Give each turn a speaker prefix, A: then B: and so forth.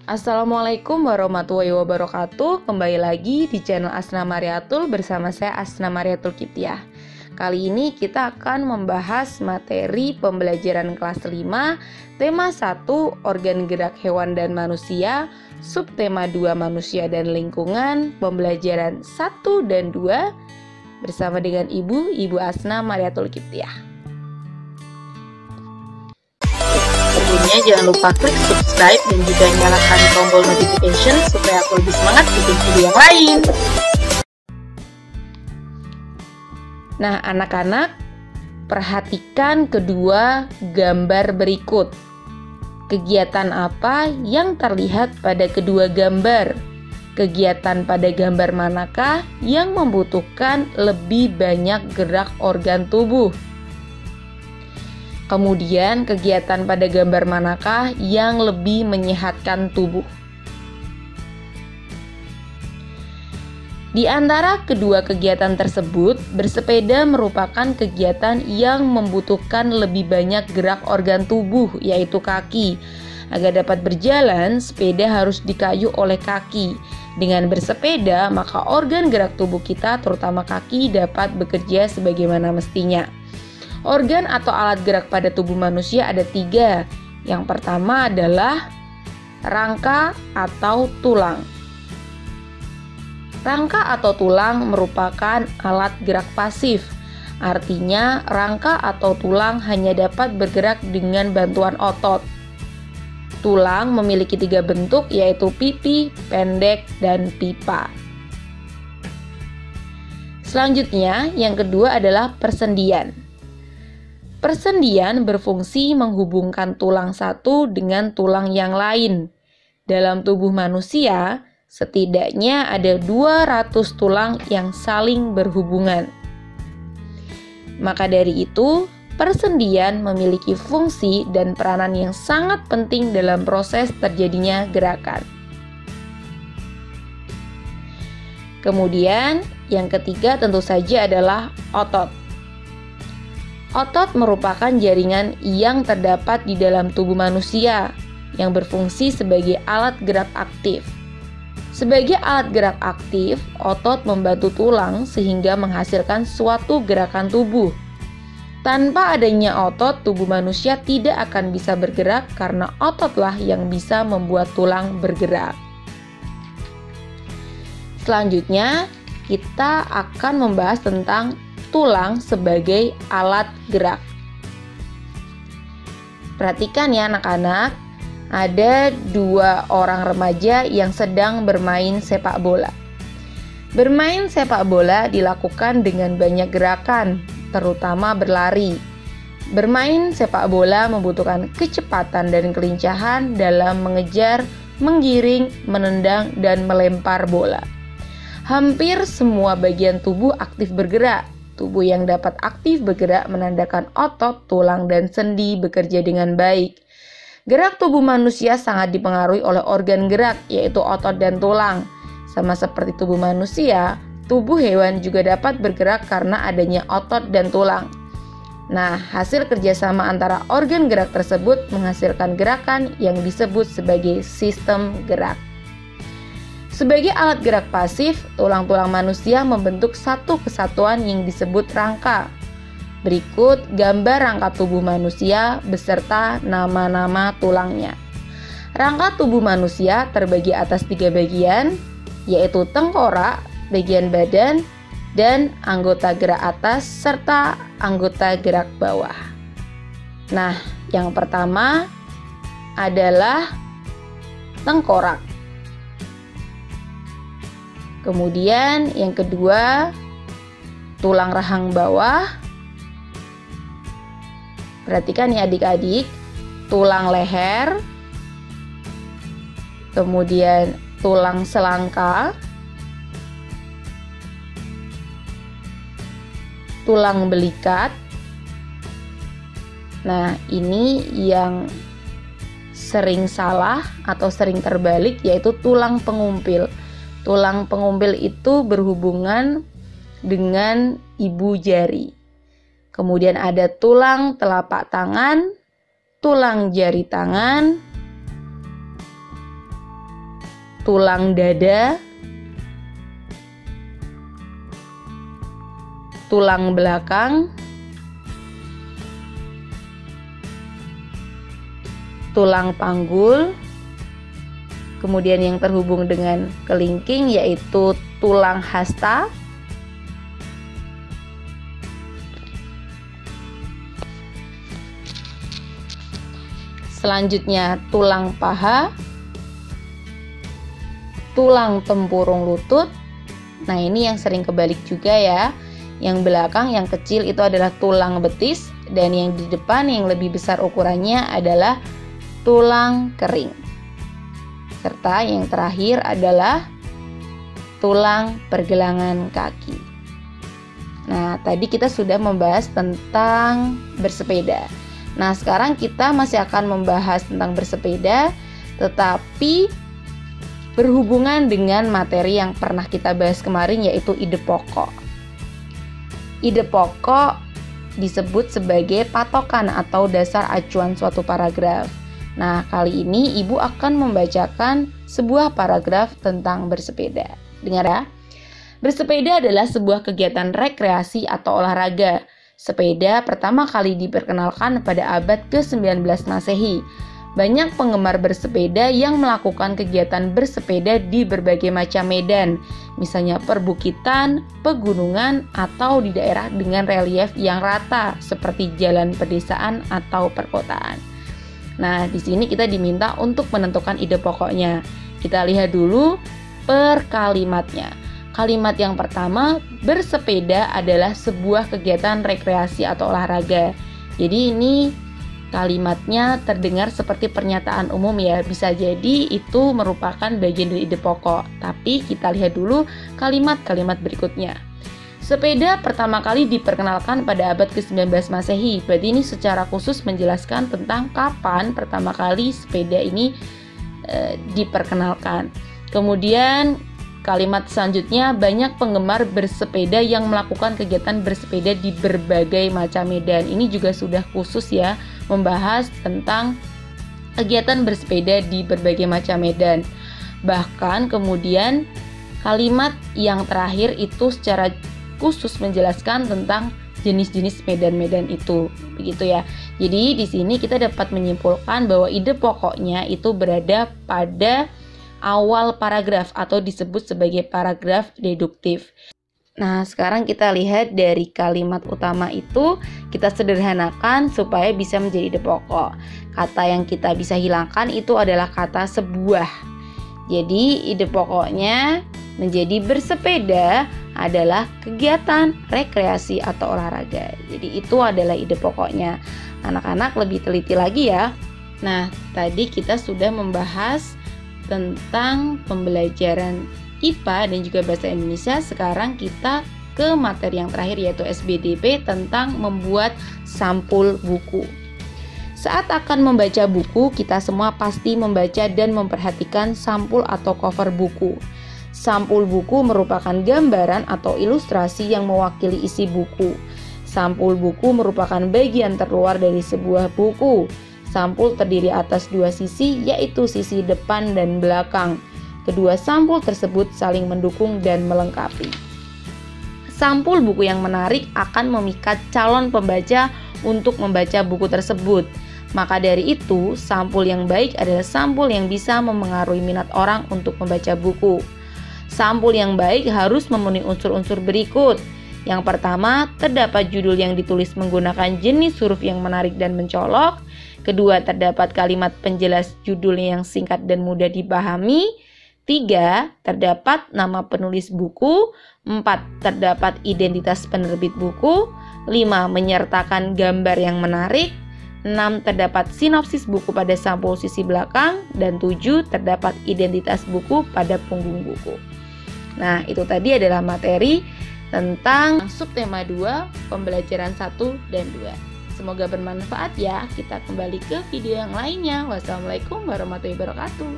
A: Assalamualaikum warahmatullahi wabarakatuh. Kembali lagi di channel Asna Mariatul bersama saya Asna Mariatul Kiptiah. Kali ini kita akan membahas materi pembelajaran kelas 5, tema 1 organ gerak hewan dan manusia, subtema 2 manusia dan lingkungan, pembelajaran 1 dan 2 bersama dengan Ibu Asna Mariatul Kiptiah. Sebelumnya jangan lupa klik subscribe dan juga nyalakan tombol notification supaya aku lebih semangat bikin video yang lain. Nah, anak-anak, perhatikan kedua gambar berikut. Kegiatan apa yang terlihat pada kedua gambar? Kegiatan pada gambar manakah yang membutuhkan lebih banyak gerak organ tubuh? Kemudian, kegiatan pada gambar manakah yang lebih menyehatkan tubuh? Di antara kedua kegiatan tersebut, bersepeda merupakan kegiatan yang membutuhkan lebih banyak gerak organ tubuh, yaitu kaki. Agar dapat berjalan, sepeda harus dikayuh oleh kaki. Dengan bersepeda, maka organ gerak tubuh kita, terutama kaki, dapat bekerja sebagaimana mestinya. Organ atau alat gerak pada tubuh manusia ada 3. Yang pertama adalah rangka atau tulang. Rangka atau tulang merupakan alat gerak pasif. Artinya, rangka atau tulang hanya dapat bergerak dengan bantuan otot. Tulang memiliki 3 bentuk, yaitu pipi, pendek, dan pipa. Selanjutnya, yang kedua adalah persendian. Persendian berfungsi menghubungkan tulang satu dengan tulang yang lain. Dalam tubuh manusia, setidaknya ada 200 tulang yang saling berhubungan. Maka dari itu, persendian memiliki fungsi dan peranan yang sangat penting dalam proses terjadinya gerakan. Kemudian, yang ketiga tentu saja adalah otot. Otot merupakan jaringan yang terdapat di dalam tubuh manusia yang berfungsi sebagai alat gerak aktif. Sebagai alat gerak aktif, otot membantu tulang sehingga menghasilkan suatu gerakan tubuh. Tanpa adanya otot, tubuh manusia tidak akan bisa bergerak karena ototlah yang bisa membuat tulang bergerak. Selanjutnya, kita akan membahas tentang tulang sebagai alat gerak. Perhatikan ya anak-anak, ada 2 orang remaja yang sedang bermain sepak bola. Bermain sepak bola dilakukan dengan banyak gerakan, terutama berlari. Bermain sepak bola membutuhkan kecepatan dan kelincahan dalam mengejar, menggiring, menendang, dan melempar bola. Hampir semua bagian tubuh aktif bergerak. Tubuh yang dapat aktif bergerak menandakan otot, tulang, dan sendi bekerja dengan baik. Gerak tubuh manusia sangat dipengaruhi oleh organ gerak, yaitu otot dan tulang. Sama seperti tubuh manusia, tubuh hewan juga dapat bergerak karena adanya otot dan tulang. Nah, hasil kerjasama antara organ gerak tersebut menghasilkan gerakan yang disebut sebagai sistem gerak. Sebagai alat gerak pasif, tulang-tulang manusia membentuk satu kesatuan yang disebut rangka. Berikut gambar rangka tubuh manusia beserta nama-nama tulangnya. Rangka tubuh manusia terbagi atas 3 bagian, yaitu tengkorak, bagian badan, dan anggota gerak atas serta anggota gerak bawah. Nah, yang pertama adalah tengkorak. Kemudian yang kedua, tulang rahang bawah. Perhatikan ya adik-adik, tulang leher. Kemudian tulang selangka. Tulang belikat. Nah, ini yang sering salah atau sering terbalik, yaitu tulang pengumpil. Tulang pengumpil itu berhubungan dengan ibu jari. Kemudian ada tulang telapak tangan, tulang jari tangan, tulang dada, tulang belakang, tulang panggul, kemudian yang terhubung dengan kelingking yaitu tulang hasta, selanjutnya tulang paha, tulang tempurung lutut. Nah, ini yang sering kebalik juga ya. Yang belakang, yang kecil itu adalah tulang betis, dan yang di depan yang lebih besar ukurannya adalah tulang kering. Serta yang terakhir adalah tulang pergelangan kaki. Nah, tadi kita sudah membahas tentang bersepeda. Nah, sekarang kita masih akan membahas tentang bersepeda, tetapi berhubungan dengan materi yang pernah kita bahas kemarin, yaitu ide pokok. Ide pokok disebut sebagai patokan atau dasar acuan suatu paragraf. Nah, kali ini Ibu akan membacakan sebuah paragraf tentang bersepeda. Dengar ya. Bersepeda adalah sebuah kegiatan rekreasi atau olahraga. Sepeda pertama kali diperkenalkan pada abad ke-19 Masehi. Banyak penggemar bersepeda yang melakukan kegiatan bersepeda di berbagai macam medan, misalnya perbukitan, pegunungan, atau di daerah dengan relief yang rata seperti jalan pedesaan atau perkotaan. Nah, di sini kita diminta untuk menentukan ide pokoknya. Kita lihat dulu per kalimatnya. Kalimat yang pertama, bersepeda adalah sebuah kegiatan rekreasi atau olahraga. Jadi ini kalimatnya terdengar seperti pernyataan umum ya. Bisa jadi itu merupakan bagian dari ide pokok. Tapi kita lihat dulu kalimat-kalimat berikutnya. Sepeda pertama kali diperkenalkan pada abad ke-19 Masehi. Berarti ini secara khusus menjelaskan tentang kapan pertama kali sepeda ini diperkenalkan. Kemudian kalimat selanjutnya, banyak penggemar bersepeda yang melakukan kegiatan bersepeda di berbagai macam medan. Ini juga sudah khusus ya, membahas tentang kegiatan bersepeda di berbagai macam medan. Bahkan kemudian kalimat yang terakhir itu secara khusus menjelaskan tentang jenis-jenis medan-medan itu, begitu ya. Jadi di sini kita dapat menyimpulkan bahwa ide pokoknya itu berada pada awal paragraf atau disebut sebagai paragraf deduktif. Nah, sekarang kita lihat dari kalimat utama itu kita sederhanakan supaya bisa menjadi ide pokok. Kata yang kita bisa hilangkan itu adalah kata sebuah. Jadi ide pokoknya menjadi bersepeda adalah kegiatan rekreasi atau olahraga. Jadi itu adalah ide pokoknya. Anak-anak lebih teliti lagi ya. Nah, tadi kita sudah membahas tentang pembelajaran IPA dan juga bahasa Indonesia. Sekarang kita ke materi yang terakhir yaitu SBDP tentang membuat sampul buku. Saat akan membaca buku, kita semua pasti membaca dan memperhatikan sampul atau cover buku. Sampul buku merupakan gambaran atau ilustrasi yang mewakili isi buku. Sampul buku merupakan bagian terluar dari sebuah buku. Sampul terdiri atas dua sisi, yaitu sisi depan dan belakang. Kedua sampul tersebut saling mendukung dan melengkapi. Sampul buku yang menarik akan memikat calon pembaca untuk membaca buku tersebut. Maka dari itu, sampul yang baik adalah sampul yang bisa memengaruhi minat orang untuk membaca buku. Sampul yang baik harus memenuhi unsur-unsur berikut. Yang pertama, terdapat judul yang ditulis menggunakan jenis huruf yang menarik dan mencolok. Kedua, terdapat kalimat penjelas judul yang singkat dan mudah dipahami. 3. Terdapat nama penulis buku. 4. Terdapat identitas penerbit buku. 5. Menyertakan gambar yang menarik. 6. Terdapat sinopsis buku pada sampul sisi belakang. Dan 7. Terdapat identitas buku pada punggung buku. Nah, itu tadi adalah materi tentang subtema 2, pembelajaran 1 dan 2. Semoga bermanfaat ya. Kita kembali ke video yang lainnya. Wassalamualaikum warahmatullahi wabarakatuh.